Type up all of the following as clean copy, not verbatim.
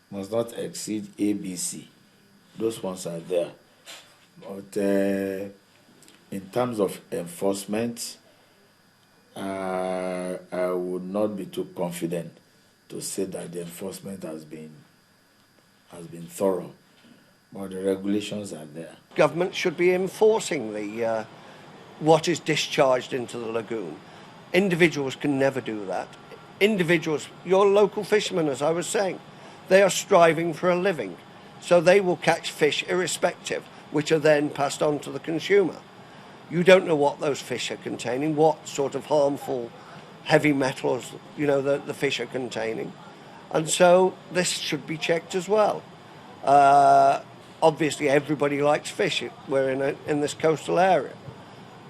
must not exceed ABC. Those ones are there. But in terms of enforcement, I would not be too confident to say that the enforcement has been thorough. But the regulations are there. Government should be enforcing the what is discharged into the lagoon. Individuals can never do that. Individuals, your local fishermen, as I was saying, they are striving for a living. So they will catch fish irrespective, which are then passed on to the consumer. You don't know what those fish are containing, what sort of harmful heavy metals, the fish are containing. And so this should be checked as well. Obviously, everybody likes fish. We're in this coastal area.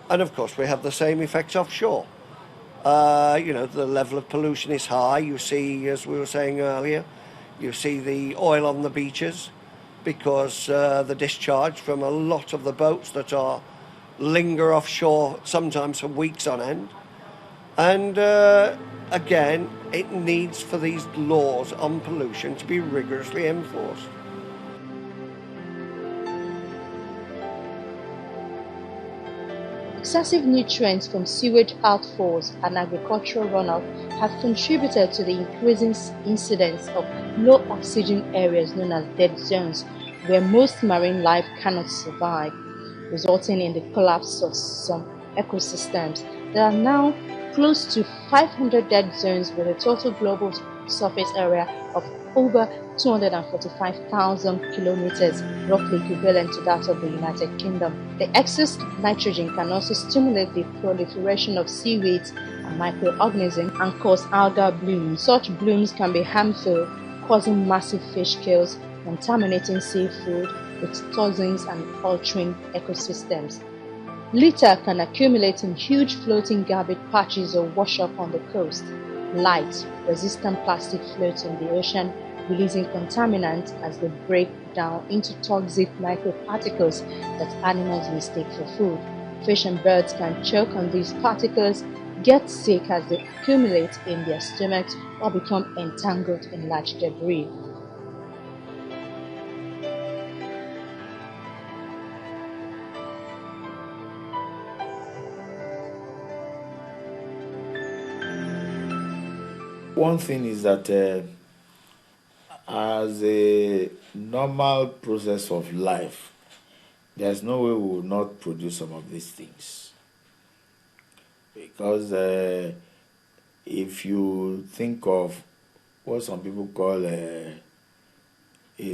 And of course, we have the same effects offshore. The level of pollution is high. You see, as we were saying earlier, you see the oil on the beaches because the discharge from a lot of the boats that linger offshore sometimes for weeks on end. And again, it needs for these laws on pollution to be rigorously enforced. Excessive nutrients from sewage outfalls and agricultural runoff have contributed to the increasing incidence of low oxygen areas known as dead zones, where most marine life cannot survive, resulting in the collapse of some ecosystems. There are now close to 500 dead zones with a total global surface area of over 245,000 kilometers, roughly equivalent to that of the United Kingdom. The excess nitrogen can also stimulate the proliferation of seaweeds and microorganisms and cause algal blooms. Such blooms can be harmful, causing massive fish kills, contaminating seafood with toxins and altering ecosystems. Litter can accumulate in huge floating garbage patches or wash up on the coast. Light, resistant plastic floats in the ocean, releasing contaminants as they break down into toxic microparticles that animals mistake for food. Fish and birds can choke on these particles, get sick as they accumulate in their stomachs, or become entangled in large debris. One thing is that as a normal process of life, there's no way we will not produce some of these things. Because if you think of what some people call a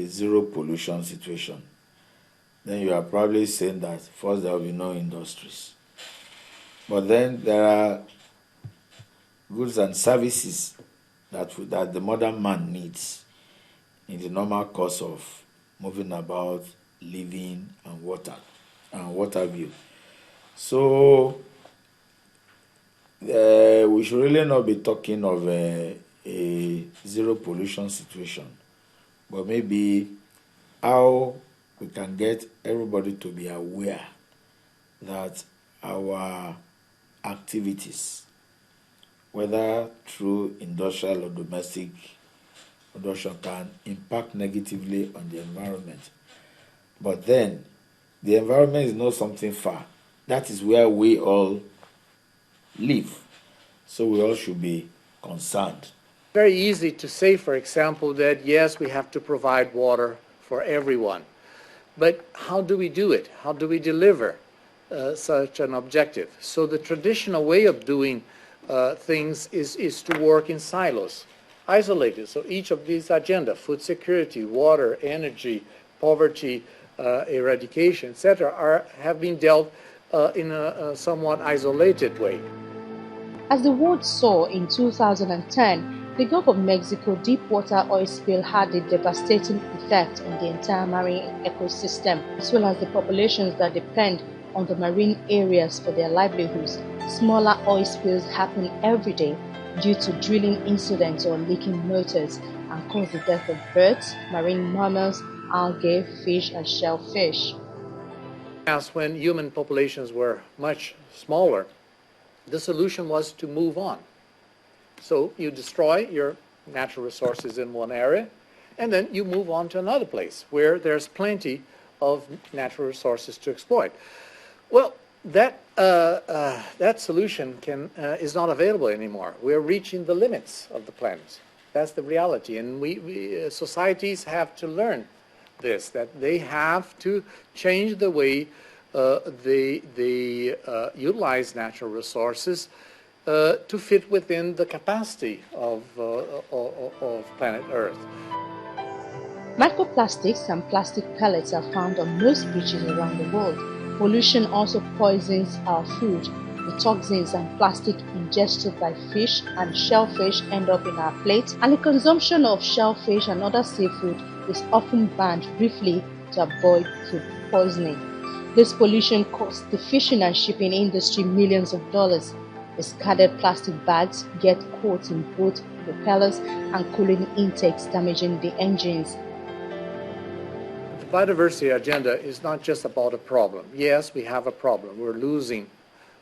zero pollution situation, then you are probably saying that first there will be no industries. But then there are goods and services that the modern man needs in the normal course of moving about, living, and what have you. So we should really not be talking of a zero pollution situation, but maybe how we can get everybody to be aware that our activities, whether through industrial or domestic production, can impact negatively on the environment. But then, the environment is not something far. That is where we all live. So we all should be concerned. Very easy to say, for example, that yes, we have to provide water for everyone. But how do we do it? How do we deliver such an objective? So the traditional way of doing things is to work in silos, isolated. So each of these agenda, food security, water, energy, poverty, eradication, etc., have been dealt in a somewhat isolated way. As the world saw in 2010, the Gulf of Mexico deepwater oil spill had a devastating effect on the entire marine ecosystem, as well as the populations that depend on the marine areas for their livelihoods. Smaller oil spills happen every day due to drilling incidents or leaking motors and cause the death of birds, marine mammals, algae, fish, and shellfish. As when human populations were much smaller, the solution was to move on. So you destroy your natural resources in one area, And then you move on to another place where there's plenty of natural resources to exploit. Well, that solution is not available anymore. We're reaching the limits of the planet. That's the reality. And societies have to learn this, that they have to change the way they utilize natural resources to fit within the capacity of planet Earth. Microplastics and plastic pellets are found on most beaches around the world. Pollution also poisons our food. The toxins and plastic ingested by fish and shellfish end up in our plates, and the consumption of shellfish and other seafood is often banned briefly to avoid food poisoning. This pollution costs the fishing and shipping industry millions of dollars. Discarded plastic bags get caught in both propellers and cooling intakes, damaging the engines. The biodiversity agenda is not just about a problem. Yes, we have a problem. We're losing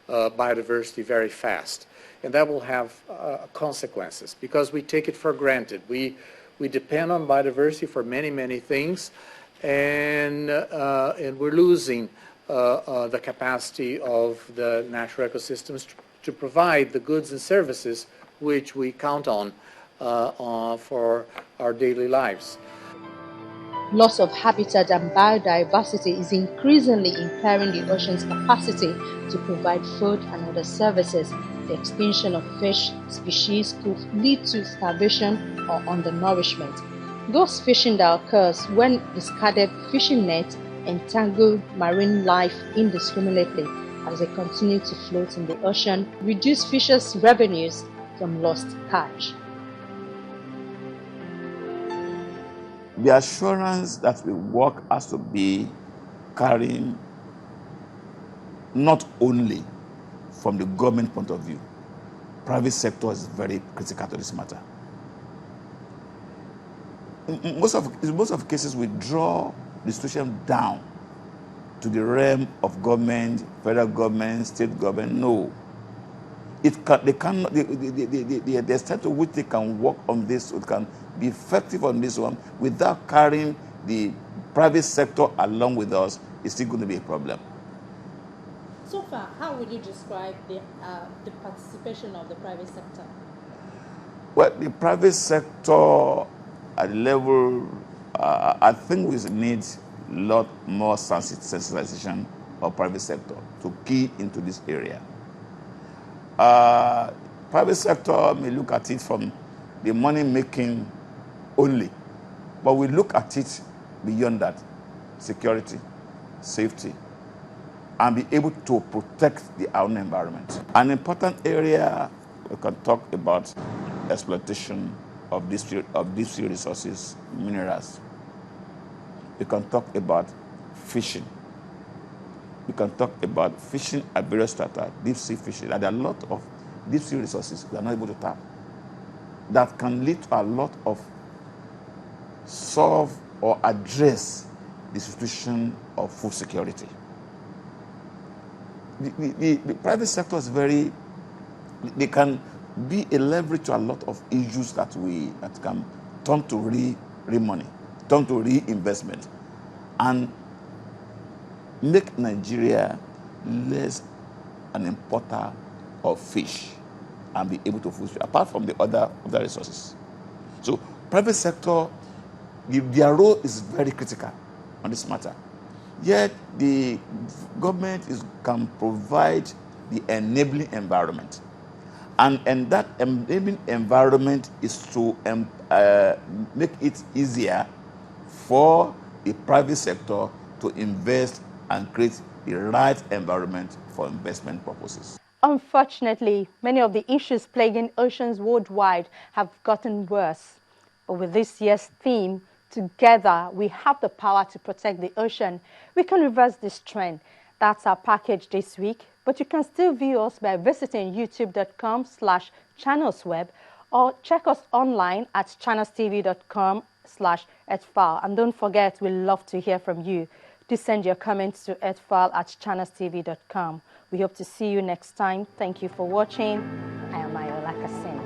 biodiversity very fast, and that will have consequences because we take it for granted. We depend on biodiversity for many things, and we're losing the capacity of the natural ecosystems to provide the goods and services which we count on for our daily lives. Loss of habitat and biodiversity is increasingly impairing the ocean's capacity to provide food and other services. The extinction of fish species could lead to starvation or undernourishment. Ghost fishing that occurs when discarded fishing nets entangle marine life indiscriminately as they continue to float in the ocean, reduce fishers' revenues from lost catch. The assurance that the work has to be carrying not only from the government point of view, private sector is very critical to this matter. In most of cases, we draw the situation down to the realm of government, federal government, state government. No. The extent to which they can work on this, it can be effective on this one without carrying the private sector along with us, is still going to be a problem. So far, how would you describe the participation of the private sector? Well, the private sector at the level, I think we need a lot more sensitization of private sector to key into this area. Private sector may look at it from the money making only, but we look at it beyond that: security, safety, and be able to protect our own environment. An important area we can talk about: exploitation of deep sea resources, minerals. We can talk about fishing. We can talk about fishing at various strata, deep sea fishing. And there are a lot of deep sea resources we are not able to tap that can lead to a lot of solve or address the situation of food security. The private sector is they can be a leverage to a lot of issues that can turn to real money, turn to reinvestment, and make Nigeria less an importer of fish and be able to fulfill, apart from the other resources. So private sector, their role is very critical on this matter. Yet the government can provide the enabling environment. And that enabling environment is to make it easier for the private sector to invest and create the right environment for investment purposes. Unfortunately, many of the issues plaguing oceans worldwide have gotten worse. But with this year's theme, Together We Have the Power to Protect the Ocean, we can reverse this trend. That's our package this week. But you can still view us by visiting youtube.com/channelsweb or check us online at channelstv.com/Earthfile. And don't forget, we love to hear from you. Do send your comments to earthfile@channelstv.com. We hope to see you next time. Thank you for watching. I am Ayola Kasim.